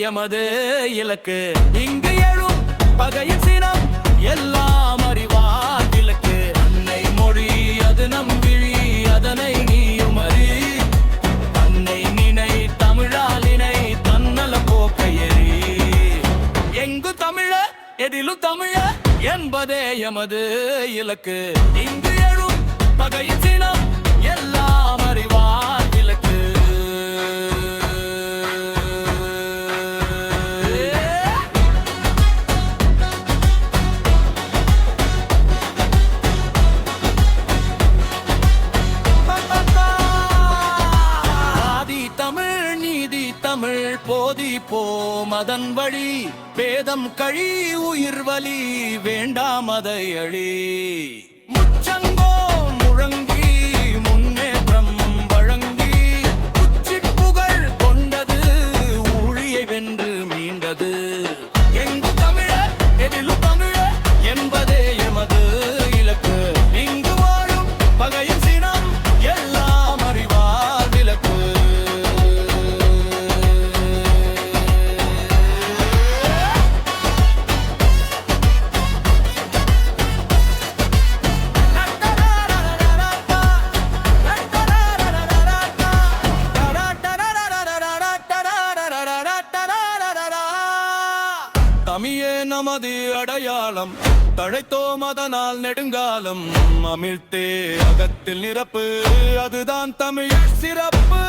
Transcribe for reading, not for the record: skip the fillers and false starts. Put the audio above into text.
எமது இலக்கு. இங்கு எழும் பகையின் சினம் எல்லாம் அறிவார் விளக்கு. அன்னை மொழி அது நம் விழி, அதனை நீயும் அறி. தன்னை நினை தமிழால் இணை, தன்னல போக்கையறி. எங்கு தமிழ எதிலும் தமிழ என்பதே எமது இலக்கு. இங்கு எழும் பகையின் சினம் எல்லாம் அறிவார் விளக்கு. தமிழ் போதிப்போம் அதன் வழி. வேதம் கழி உயிர் வலி வேண்டாம் அதை அழி. முச்சங்கோ முழங்கி முன்னேற்றம் வழங்கி உச்சி புகழ் கொண்டது ஊழியை வென்று மீண்டது. எங்கு தமிழ எதிலும் தமிழ என்பதே எமது இலக்கு. இங்கு வாழும் பகையின் சினம் எல்லாம் அறிவார் விளக்கு. தமிழே நமது அடையாளம், தழைத்தோம் அதனால் நெடுங்காலம். அமிழ்த்தே அகத்தில் நிரப்பு, அதுதான் தமிழ் சிறப்பு.